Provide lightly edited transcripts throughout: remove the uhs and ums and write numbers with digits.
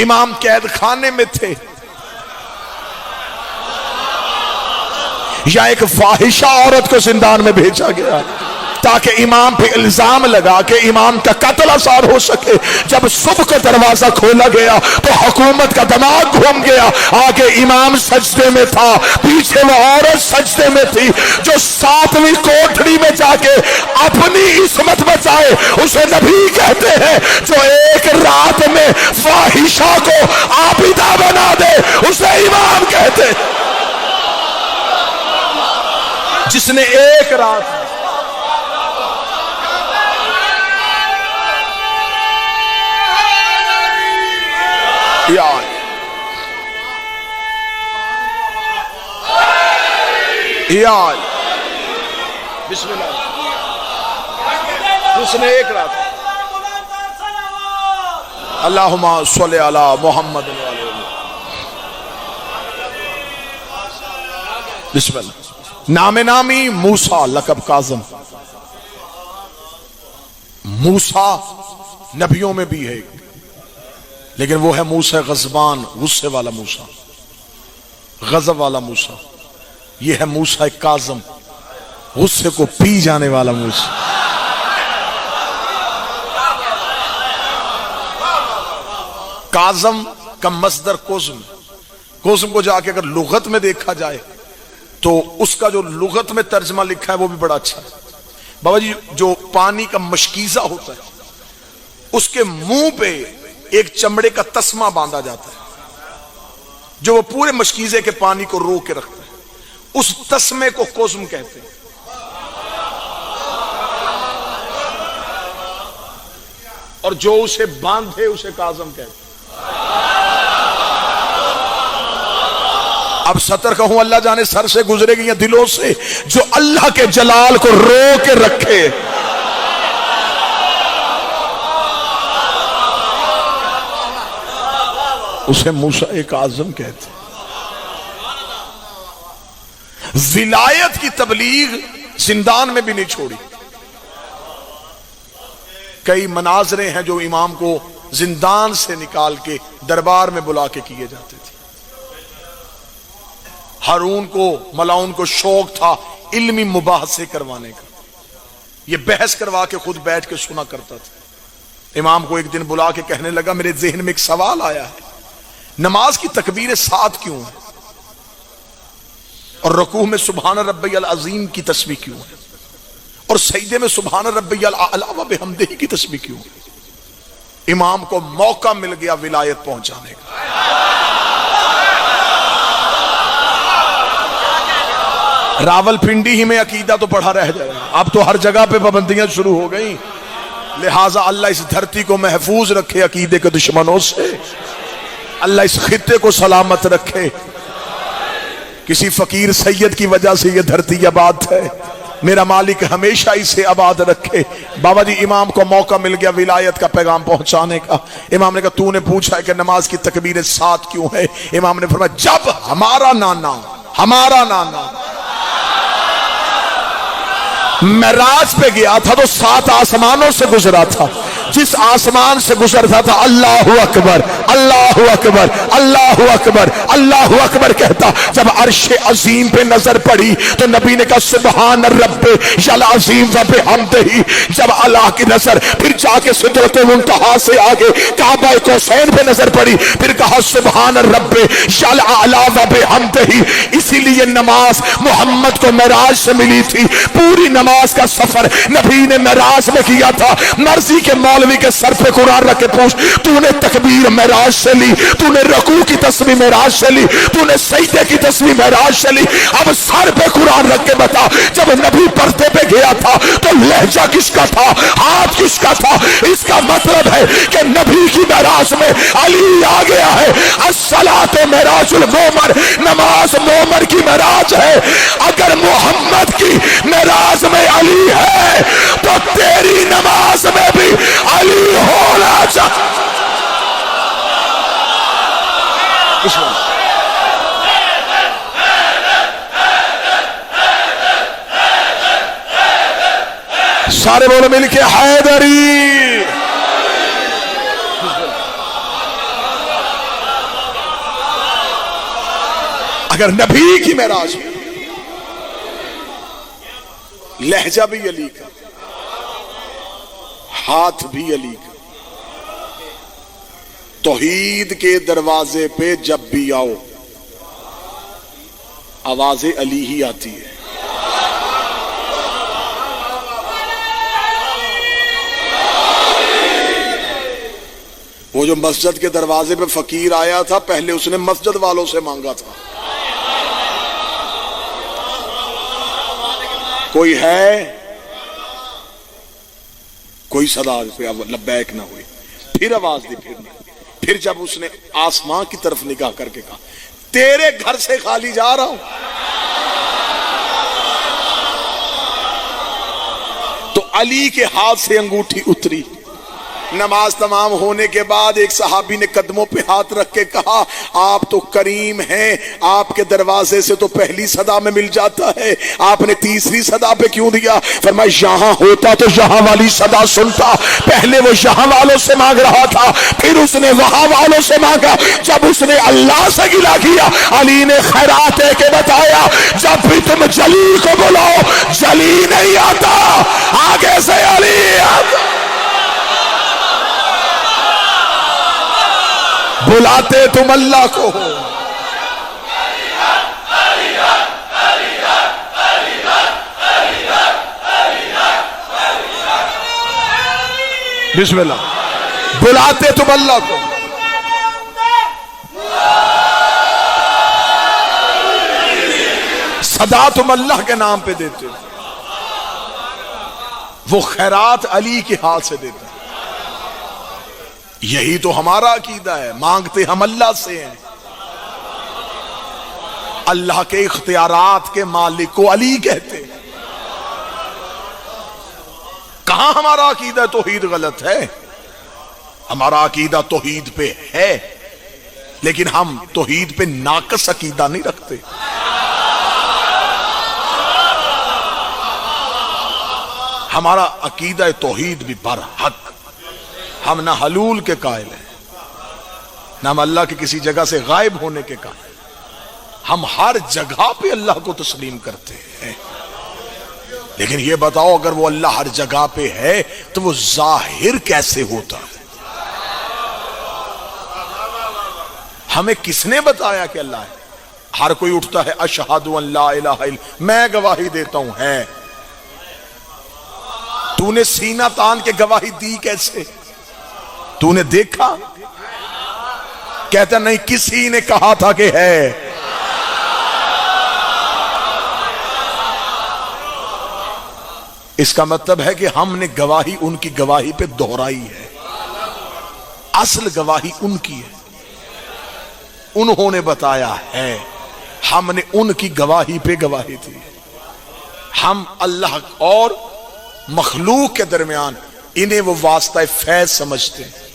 امام قید خانے میں تھے، یا ایک فاحشہ عورت کو زندان میں بھیجا گیا تاکہ امام پہ الزام لگا کہ امام کا قتل آسان ہو سکے؟ جب صبح کا دروازہ کھولا گیا تو حکومت کا دماغ گھوم گیا، آگے امام سجدے میں تھا، پیچھے وہ عورت سجدے میں تھی جو 7ویں کوٹھڑی میں جا کے اپنی عصمت بچائے اسے نبی کہتے ہیں، جو ایک رات میں فاحشہ کو عابدہ بنا دے اسے امام کہتے ہیں۔ جس نے ایک رات بسم اللہ، جس نے ایک رات، اللہم صلی علی محمد بسم اللہ۔ نام نامی موسیٰ، لقب کاظم۔ موسیٰ نبیوں میں بھی ہے، لیکن وہ ہے موسیٰ غضبان، غصے والا موسیٰ، غضب والا موسیٰ۔ یہ ہے موسیٰ کاظم، غصے کو پی جانے والا موسیٰ۔ کاظم کا مصدر کوزم، کوزم کو جا کے اگر لغت میں دیکھا جائے تو اس کا جو لغت میں ترجمہ لکھا ہے وہ بھی بڑا اچھا ہے۔ بابا جی، جو پانی کا مشکیزہ ہوتا ہے اس کے منہ پہ ایک چمڑے کا تسمہ باندھا جاتا ہے جو وہ پورے مشکیزے کے پانی کو رو کے رکھتا ہے، اس تسمے کو کوزم کہتے ہیں۔ اور جو اسے باندھے اسے کاظم کہتے ہیں۔ اب سطر کہوں اللہ جانے سر سے گزرے گی یا دلوں سے، جو اللہ کے جلال کو رو کے رکھے۔ اسے موسیٰ کاظم کہتے ہیں۔ ولایت کی تبلیغ زندان میں بھی نہیں چھوڑی۔ کئی مناظرے ہیں جو امام کو زندان سے نکال کے دربار میں بلا کے کیے جاتے تھے۔ ہارون کو، ملاؤن کو شوق تھا علمی مباحثے کروانے کا، یہ بحث کروا کے خود بیٹھ کے سنا کرتا تھا۔ امام کو ایک دن بلا کے کہنے لگا، میرے ذہن میں ایک سوال آیا ہے، نماز کی تکبیر 7 کیوں ہے اور رکوع میں سبحان ربی العظیم کی تسبیح کیوں ہے اور سجدے میں سبحان ربی الاعلی و بحمدہ کی تسبیح کیوں ہے؟ امام کو موقع مل گیا ولایت پہنچانے کا۔ راول پنڈی ہی میں عقیدہ تو پڑھا رہ جائے، اب تو ہر جگہ پہ پابندیاں شروع ہو گئیں، لہٰذا اللہ اس دھرتی کو محفوظ رکھے عقیدے کے دشمنوں سے، اللہ اس خطے کو سلامت رکھے۔ کسی فقیر سید کی وجہ سے یہ دھرتی آباد ہے، میرا مالک ہمیشہ اسے آباد رکھے۔ بابا جی، امام کو موقع مل گیا ولایت کا پیغام پہنچانے کا۔ امام نے کہا، تو نے پوچھا ہے کہ نماز کی تکبیر 7 کیوں ہے؟ امام نے فرمایا، جب ہمارا نانا معراج پہ گیا تھا تو 7 آسمانوں سے گزرا تھا، جس آسمان سے گزرتا تھا اللہ اکبر اللہ اکبر اللہ اکبر اللہ اکبر کہتا، جب عرش عظیم پہ نظر پڑی تو نبی نے کہا سبحان رب العظیم و بحمدہ۔ جب اللہ کی نظر پھر جا کے سدرۃ المنتہا سے آگے کعبہ کوثین پہ نظر پڑی، پھر کہا سبحان رب الاعلی و بحمدہ۔ اسی لیے نماز محمد کو معراج سے ملی تھی، پوری نماز کا سفر نبی نے معراج میں کیا تھا۔ مرضی کے مولوی کے سر پہ قرآن رکھ کے پوچھ، تو نے تکبیر معراج سے لی، تو نے رکوع کی تسبیح معراج سے لی، تو نے سجدے کی تسبیح معراج سے لی، اب سر پہ قرآن رکھ کے بتا، جب نبی پردے پہ گیا تھا تو لہجہ کس کا تھا، ہاتھ کس کا تھا؟ اس کا مطلب ہے کہ نبی کی معراج میں علی آ گیا ہے۔ الصلاۃ معراج المومن، نماز مومن کی معراج ہے۔ اگر محمد کی معراج میں علی ہے تو تیری نماز میں بھی علی ہونا چاہیے۔ سارے بولو مل کے حیدری۔ اگر نبی کی معراج ہے، لہجہ بھی علی کا، ہاتھ بھی علی کا، توحید کے دروازے پہ جب بھی آؤ آواز علی ہی آتی ہے۔ وہ جو مسجد کے دروازے پہ فقیر آیا تھا، پہلے اس نے مسجد والوں سے مانگا تھا، کوئی ہے؟ کوئی صدا پہ لبیک نہ ہوئی، پھر آواز دی، پھر جب اس نے آسمان کی طرف نگاہ کر کے کہا تیرے گھر سے خالی جا رہا ہوں، تو علی کے ہاتھ سے انگوٹھی اتری۔ نماز تمام ہونے کے بعد ایک صحابی نے قدموں پہ ہاتھ رکھ کے کہا آپ تو کریم ہیں، آپ کے دروازے سے تو پہلی صدا میں مل جاتا ہے، آپ نے تیسری صدا پہ کیوں دیا؟ فرمایا یہاں ہوتا تو یہاں والی صدا سنتا، پہلے وہ یہاں والوں سے مانگ رہا تھا، پھر اس نے وہاں والوں سے مانگا، جب اس نے اللہ سے گلہ کیا علی نے خیرات دے کے بتایا جب بھی تم جلی کو بلاؤ جلی نہیں آتا، آگے سے علی آتا۔ بلاتے تم اللہ کو ہو، بسم اللہ، بلاتے تم اللہ کو، صدا تم اللہ کے نام پہ دیتے ہو، وہ خیرات علی کے ہاتھ سے دیتے ہیں۔ یہی تو ہمارا عقیدہ ہے، مانگتے ہم اللہ سے ہیں، اللہ کے اختیارات کے مالک کو علی کہتے ہیں۔ کہاں ہمارا عقیدہ توحید غلط ہے؟ ہمارا عقیدہ توحید پہ ہے، لیکن ہم توحید پہ ناقص عقیدہ نہیں رکھتے۔ ہمارا عقیدہ توحید بھی برحق، ہم نہ حلول کے قائل ہیں، نہ ہم اللہ کے کسی جگہ سے غائب ہونے کے قائل، ہم ہر جگہ پہ اللہ کو تسلیم کرتے ہیں۔ لیکن یہ بتاؤ اگر وہ اللہ ہر جگہ پہ ہے تو وہ ظاہر کیسے ہوتا ہے؟ ہمیں کس نے بتایا کہ اللہ ہے؟ ہر کوئی اٹھتا ہے اشہد ان لا الہ الا، میں گواہی دیتا ہوں ہے، تو نے سینہ تان کے گواہی دی کیسے؟ تو نے دیکھا؟ کہتا نہیں کسی نے کہا تھا کہ ہے۔ اس کا مطلب ہے کہ ہم نے گواہی ان کی گواہی پہ دہرائی ہے، اصل گواہی ان کی ہے، انہوں نے بتایا ہے، ہم نے ان کی گواہی پہ گواہی دی۔ ہم اللہ اور مخلوق کے درمیان انہیں وہ واسطہ فیض سمجھتے ہیں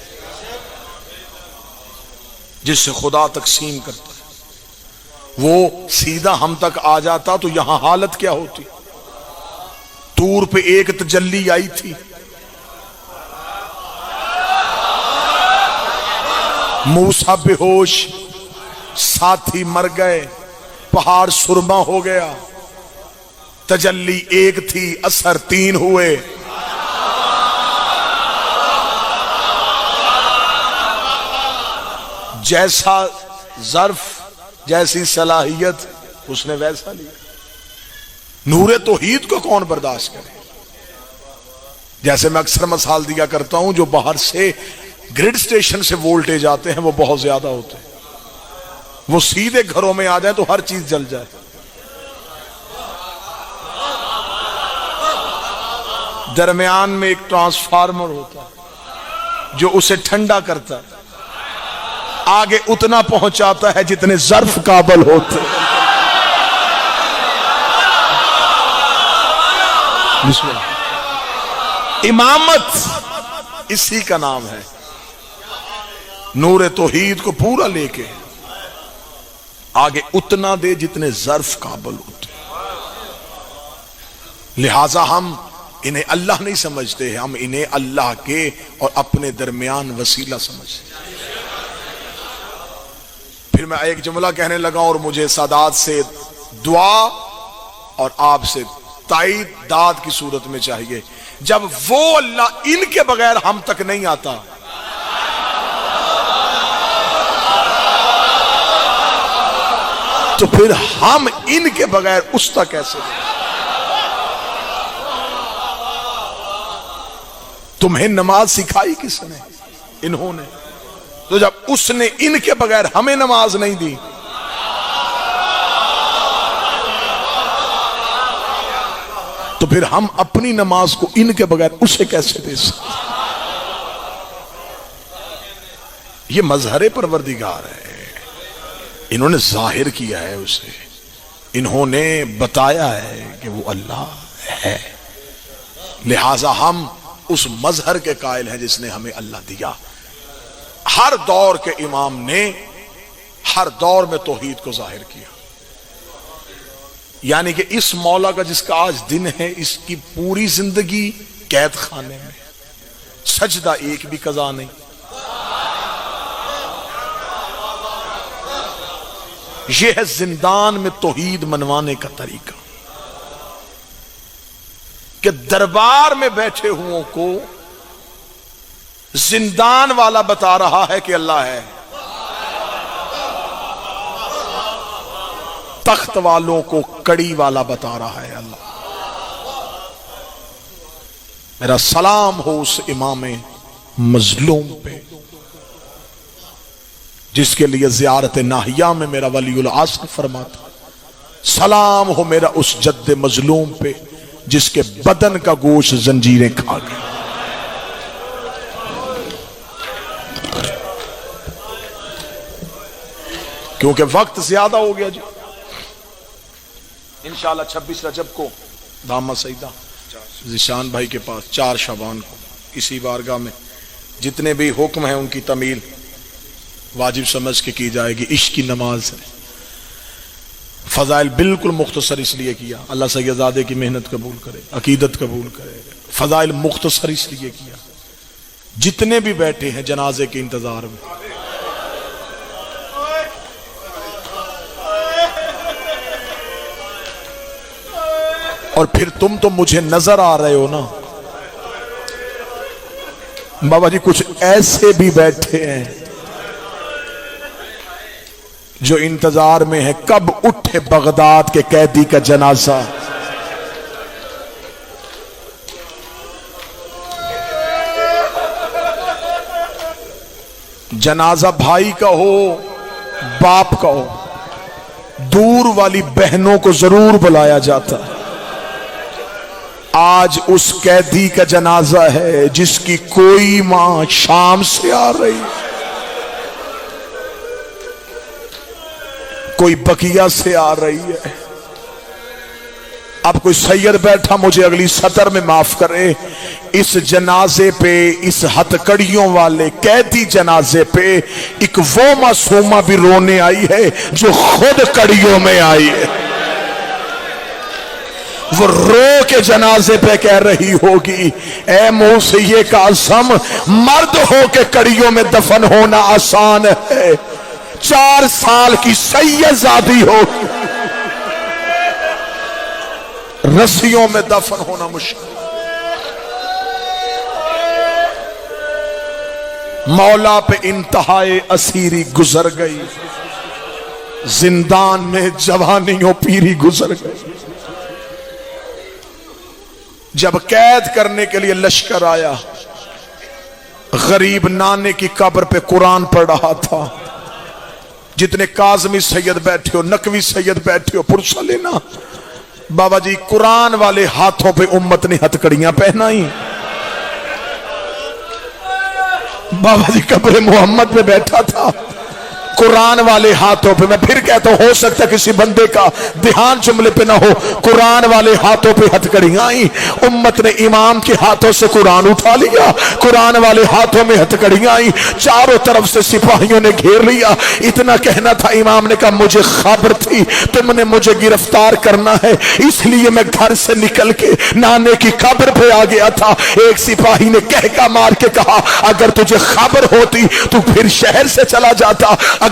جس سے خدا تقسیم کرتا ہے، وہ سیدھا ہم تک آ جاتا تو یہاں حالت کیا ہوتی؟ طور پہ ایک تجلی آئی تھی، موسیٰ بے ہوش، ساتھی مر گئے، پہاڑ سرما ہو گیا، تجلی ایک تھی اثر تین ہوئے۔ جیسا ظرف جیسی صلاحیت اس نے ویسا لیا۔ نور توحید کو کون برداشت کرے؟ جیسے میں اکثر مثال دیا کرتا ہوں، جو باہر سے گریڈ سٹیشن سے وولٹیج آتے ہیں وہ بہت زیادہ ہوتے ہیں، وہ سیدھے گھروں میں آ جائیں تو ہر چیز جل جائے۔ درمیان میں ایک ٹرانسفارمر ہوتا ہے جو اسے ٹھنڈا کرتا ہے، آگے اتنا پہنچاتا ہے جتنے ظرف قابل ہوتے ہیں۔ بسم اللہ۔ امامت اسی کا نام ہے، نور توحید کو پورا لے کے آگے اتنا دے جتنے ظرف قابل ہوتے ہیں۔ لہذا ہم انہیں اللہ نہیں سمجھتے، ہم انہیں اللہ کے اور اپنے درمیان وسیلہ سمجھتے ہیں۔ پھر پھر میں ایک جملہ کہنے لگا اور مجھے سادات سے دعا اور آپ سے تائید داد کی صورت میں چاہیے، جب وہ اللہ ان کے بغیر ہم تک نہیں آتا تو پھر ہم ان کے بغیر اس تک کیسے دیں؟ تمہیں نماز سکھائی کس نے؟ انہوں نے۔ تو جب اس نے ان کے بغیر ہمیں نماز نہیں دی تو پھر ہم اپنی نماز کو ان کے بغیر اسے کیسے دے سکتے؟ یہ مظہر پروردگار ہے، انہوں نے ظاہر کیا ہے اسے، انہوں نے بتایا ہے کہ وہ اللہ ہے، لہذا ہم اس مظہر کے قائل ہیں جس نے ہمیں اللہ دیا۔ ہر دور کے امام نے ہر دور میں توحید کو ظاہر کیا، یعنی کہ اس مولا کا جس کا آج دن ہے اس کی پوری زندگی قید خانے میں، سجدہ ایک بھی قضا نہیں، یہ ہے زندان میں توحید منوانے کا طریقہ کہ دربار میں بیٹھے ہوں کو زندان والا بتا رہا ہے کہ اللہ ہے، تخت والوں کو کڑی والا بتا رہا ہے اللہ۔ میرا سلام ہو اس امام مظلوم پہ جس کے لیے زیارت ناہیہ میں میرا ولی العصر فرماتا، سلام ہو میرا اس جد مظلوم پہ جس کے بدن کا گوشت زنجیریں کھا گئے۔ کیونکہ وقت زیادہ ہو گیا جی، انشاءاللہ 26 رجب کو دامہ سیدہ ذیشان بھائی کے پاس 4 شعبان کو اسی بارگاہ میں جتنے بھی حکم ہیں ان کی تعمیل واجب سمجھ کے کی جائے گی۔ عشق کی نماز ہے، فضائل بالکل مختصر اس لیے کیا، اللہ سیدزادے کی محنت قبول کرے، عقیدت قبول کرے، فضائل مختصر اس لیے کیا، جتنے بھی بیٹھے ہیں جنازے کے انتظار میں اور پھر تم تو مجھے نظر آ رہے ہو نا بابا جی، کچھ ایسے بھی بیٹھے ہیں جو انتظار میں ہے کب اٹھے بغداد کے قیدی کا جنازہ۔ جنازہ بھائی کا ہو، باپ کا ہو، دور والی بہنوں کو ضرور بلایا جاتا۔ آج اس قیدی کا جنازہ ہے جس کی کوئی ماں شام سے آ رہی، کوئی بقیہ سے آ رہی ہے۔ اب کوئی سید بیٹھا مجھے اگلی سطر میں معاف کرے، اس جنازے پہ، اس ہتکڑیوں والے قیدی جنازے پہ ایک وہ معصومہ بھی رونے آئی ہے جو خود کڑیوں میں آئی ہے، وہ رو کے جنازے پہ کہہ رہی ہوگی اے موسیٰ کاظم، مرد ہو کے کڑیوں میں دفن ہونا آسان ہے، 4 سال کی سیدزادی ہو رسیوں میں دفن ہونا مشکل۔ مولا پہ انتہائے اسیری گزر گئی، زندان میں جوانیوں پیری گزر گئی۔ جب قید کرنے کے لیے لشکر آیا، غریب نانے کی قبر پہ قرآن پڑھ رہا تھا، جتنے کاظمی سید بیٹھے ہو، نقوی سید بیٹھے ہو، پرسہ لینا بابا جی، قرآن والے ہاتھوں پہ امت نے ہتکڑیاں پہنائی۔ بابا جی قبر محمد پہ بیٹھا تھا، قرآن والے ہاتھوں پہ، میں پھر کہتا ہوں ہو سکتا ہے کسی بندے کا دھیان جملے پہ نہ ہو، قرآن والے ہاتھوں پہ ہتکڑیاں آئیں، امت نے امام کے ہاتھوں سے قرآن اٹھا لیا، قرآن والے ہاتھوں میں ہتکڑیاں آئیں، چاروں طرف سے سپاہیوں نے گھیر لیا۔ اتنا کہنا تھا، امام نے کہا مجھے خبر تھی تم نے مجھے گرفتار کرنا ہے، اس لیے میں گھر سے نکل کے نانے کی قبر پہ آ گیا تھا۔ ایک سپاہی نے کہکا مار کے کہا اگر تجھے خبر ہوتی تو پھر شہر سے چلا جاتا،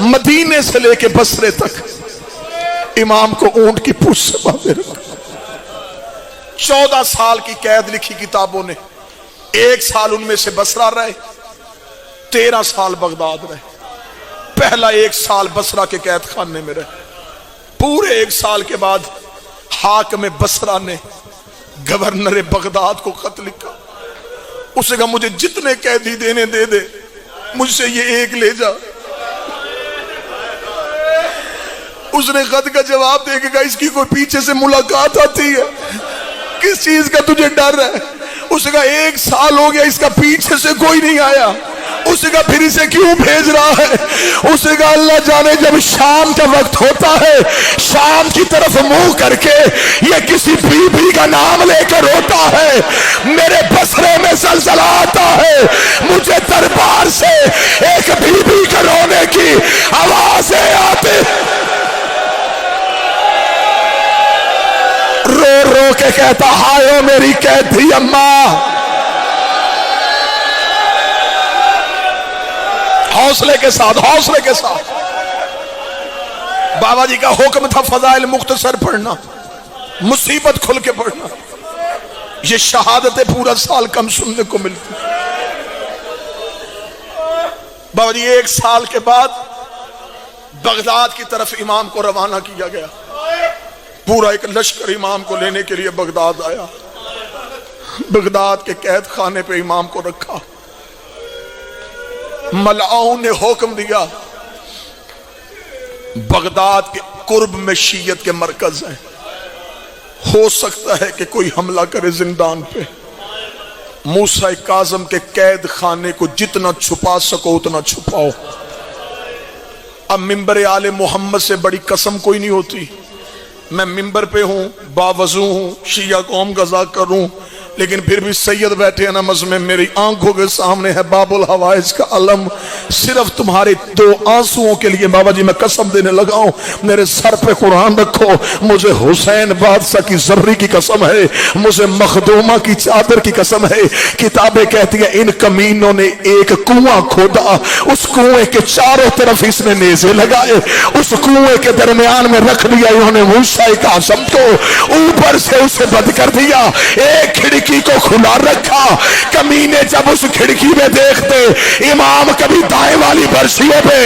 مدینے سے لے کے بصرے تک امام کو اونٹ کی پوچھ سے باندھے رکھا۔ 14 سال کی قید لکھی کتابوں نے، 1 سال ان میں سے بصرہ رہے، 13 سال بغداد رہے۔ پہلا 1 سال بصرہ کے قید خانے میں رہے، پورے 1 سال کے بعد حاکم بصرہ نے گورنر بغداد کو خط لکھا، اس نے کہا مجھے جتنے قیدی دینے دے دے، مجھ سے یہ 1 لے جا۔ اس نے خط کا جواب دے کے کہا اس کی کوئی پیچھے سے ملاقات آتی ہے، کس چیز کا تجھے ڈر ہے؟ اس نے کہا 1 سال ہو گیا اس کا پیچھے سے کوئی نہیں آیا۔ اس نے کہا پھر اسے کیوں بھیج رہا ہے؟ اس نے کہا اللہ جانے جب شام کا وقت ہوتا ہے شام کی طرف منہ کر کے یہ کسی بی بی کا نام لے کر روتا ہے، میرے بصرے میں زلزلہ آتا ہے، مجھے دربار سے ایک بی بی کا رونے کی آوازیں آتی، رو رو کے کہتا ہائے میری قیدی اماں۔ حوصلے کے ساتھ، حوصلے کے ساتھ۔ بابا جی کا حکم تھا فضائل مختصر پڑھنا، مصیبت کھل کے پڑھنا، یہ شہادتیں پورا سال کم سننے کو ملتی۔ بابا جی 1 سال کے بعد بغداد کی طرف امام کو روانہ کیا گیا، پورا ایک لشکر امام کو لینے کے لیے بغداد آیا۔ بغداد کے قید خانے پہ امام کو رکھا، ملعون نے حکم دیا بغداد کے قرب میں شیعت کے مرکز ہیں، ہو سکتا ہے کہ کوئی حملہ کرے زندان پہ، موسیٰ کاظم کے قید خانے کو جتنا چھپا سکو اتنا چھپاؤ۔ اب ممبر آل محمد سے بڑی قسم کوئی نہیں ہوتی، میں ممبر پہ ہوں، باوضو ہوں، شیعہ قوم کا ذاکر ہوں، لیکن پھر بھی سید بیٹھے ہیں نماز میں، میری آنکھوں کے سامنے ہے باب الحوائج کا علم، صرف تمہارے 2 آنسوؤں کے لیے بابا جی میں قسم دینے لگا ہوں، میرے سر پہ قرآن رکھو، مجھے حسین بادشاہ کی زرری کی قسم ہے، مجھے مخدومہ کی چادر کی قسم ہے۔ کتابیں کہتی ہیں ان کمینوں نے ایک کنواں کھودا، اس کنویں کے چاروں طرف اس نے نیزے لگائے، اس کنویں کے درمیان میں رکھ دیا انہوں نے موسیٰ کاظم کو، اوپر سے اسے بند کر دیا، ایک کھڑکی کو کھلا رکھا۔ کمینے جب اس کھڑکی میں دیکھتے امام کبھی دائیں والی برچھیوں پہ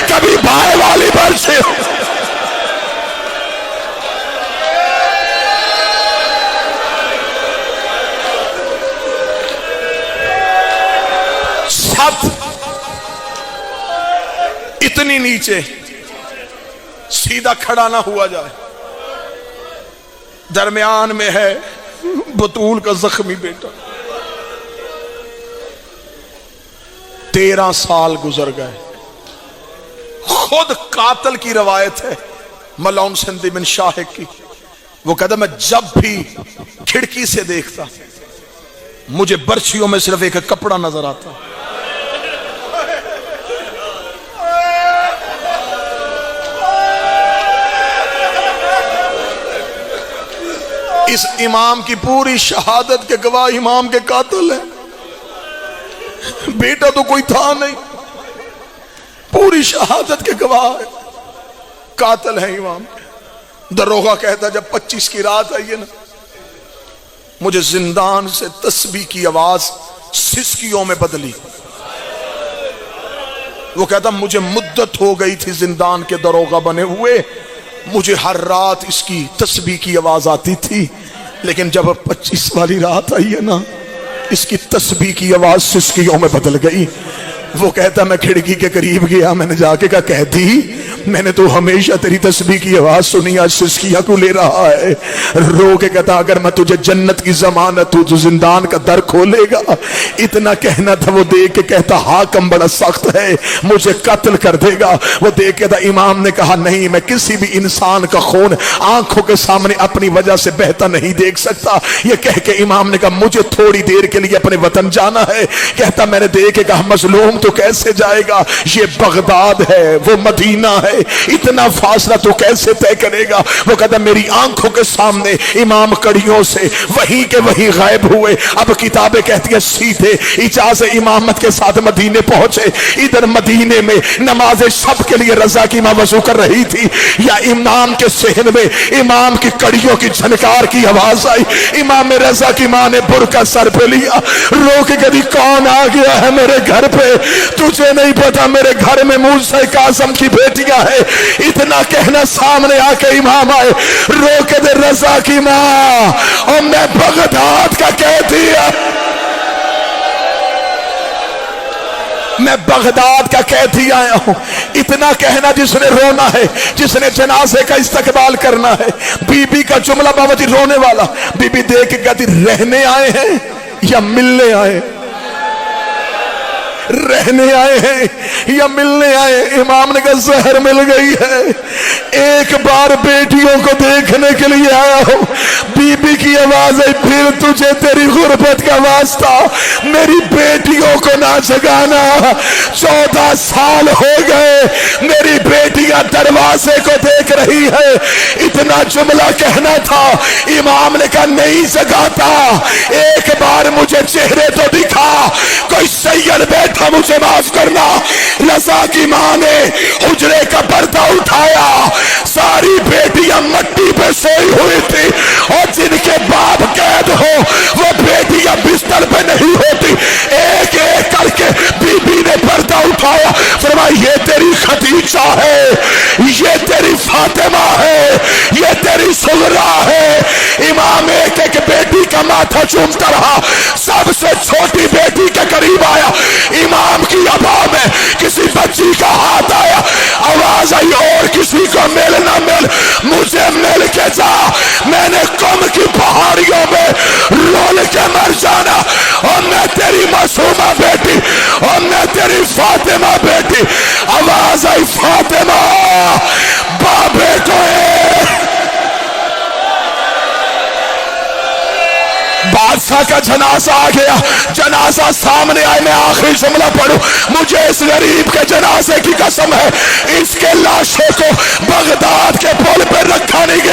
کبھی بائیں والی برچھی، سب اتنی نیچے سیدھا کھڑا نہ ہوا جائے، درمیان میں ہے بطول کا زخمی بیٹا۔ 13 سال گزر گئے، خود قاتل کی روایت ہے ملعون سندھی بن شاہق کی، وہ کہتا میں جب بھی کھڑکی سے دیکھتا مجھے برچھیوں میں صرف ایک کپڑا نظر آتا، اس امام کی پوری شہادت کے گواہ امام کے قاتل ہیں، بیٹا تو کوئی تھا نہیں، پوری شہادت کے گواہ ہے، قاتل ہیں امام۔ دروغہ کہتا جب 25 کی رات آئی ہے نا، مجھے زندان سے تسبیح کی آواز سسکیوں میں بدلی، وہ کہتا مجھے مدت ہو گئی تھی زندان کے دروغہ بنے ہوئے، مجھے ہر رات اس کی تسبیح کی آواز آتی تھی، لیکن جب 25 والی رات آئی ہے نا، اس کی تسبیح کی آواز سسکیوں میں بدل گئی۔ وہ کہتا میں کھڑکی کے قریب گیا، میں نے جا کے کہا کہتی میں نے تو ہمیشہ تیری تسبیح کی آواز سنی، آج سسکیاں کیوں لے رہا ہے؟ رو کے کہتا اگر میں تجھے جنت کی ضمانت ہوں تو زندان کا در کھولے گا، اتنا کہنا تھا۔ وہ دیکھ کے کہتا حاکم بڑا سخت ہے، مجھے قتل کر دے گا۔ وہ دیکھ کے امام نے کہا نہیں، میں کسی بھی انسان کا خون آنکھوں کے سامنے اپنی وجہ سے بہتا نہیں دیکھ سکتا۔ یہ کہہ کے امام نے کہا مجھے تھوڑی دیر کے لیے اپنے وطن جانا ہے۔ کہتا میں نے دیکھ کے کہا مظلوم تو کیسے جائے گا؟ یہ بغداد ہے، وہ مدینہ ہے، اتنا فاصلہ تو کیسے طے کرے گا؟ وہ کہتا میری آنکھوں کے سامنے امام کڑیوں سے وہی کے وہی غائب ہوئے۔ اب کتابیں کہتی ہیں سیدھے اجاز امامت کے ساتھ مدینے پہنچے۔ ادھر مدینے میں نماز شب کے لیے رضا کی ماں وضو کر رہی تھی، یا امام کے صحن میں امام کی کڑیوں کی جھنکار کی آواز آئی۔ امام رضا کی ماں نے برقع سر پہ لیا، رو کے کہتی کون آ گیا ہے میرے گھر پہ؟ تجھے نہیں پتا میرے گھر میں موسیٰ کاظم کی بیٹیاں ہیں؟ اتنا کہنا سامنے آ کے امام آئے، رو کے دے رضا کی ماں اور میں بغداد کا قیدی ہوں، میں بغداد کا قیدی آیا ہوں۔ اتنا کہنا جس نے رونا ہے، جس نے جنازے کا استقبال کرنا ہے۔ بی بی کا جملہ بہت ہی رونے والا، بی بی دیکھ کے کہتی رہنے آئے ہیں یا ملنے آئے؟ رہنے آئے ہیں یا ملنے آئے؟ امام نے کہا زہر مل گئی ہے، ایک بار بیٹیوں کو دیکھنے کے لیے آیا ہوں۔ بی بی کی آواز ہے پھر تجھے تیری غربت کا واسطہ میری بیٹیوں کو نہ جگانا، 14 سال ہو گئے میری بیٹیاں دروازے کو دیکھ رہی ہے۔ اتنا جملہ کہنا تھا، امام نے کہا نہیں جگاتا، ایک بار مجھے چہرے تو دکھا، کوئی سید بیٹا مجھے معاف کرنا۔ رضا کی ماں نے حجرے کا پردہ اٹھایا، ساری بیٹیاں مٹی پہ سوئی ہوئی تھی، اور جن کے باپ قید ہو وہ بیٹیاں بستر پہ نہیں ہوتی۔ ایک ایک کر کے بی بی نے پردہ اٹھایا، فرمایا یہ تیری خدیجہ ہے، یہ تیری فاطمہ ہے، یہ تیری سغرا ہے۔ امام ایک ایک بیٹی کا ماتھا چومتا رہا، سب سے چھوٹی بیٹی کے قریب آیا، امام کی ابا میں کسی بچی کا ہاتھ آیا، آواز آئی اور کسی کو مل نہ مل مجھے مل کے جا، میں نے قم کی پہاڑیوں میں رول کے مر جانا، اور میں تیری معصومہ بیٹی، اور میں تیری فاطمہ بیٹی۔ آواز آئی فاطمہ بابے کو بادشاہ کا جنازہ آ گیا، جنازہ سامنے آئے، میں آخری جملہ پڑھوں، مجھے اس غریب کے جنازے کی قسم ہے اس کے لاشوں کو بغداد کے پل پہ رکھا نہیں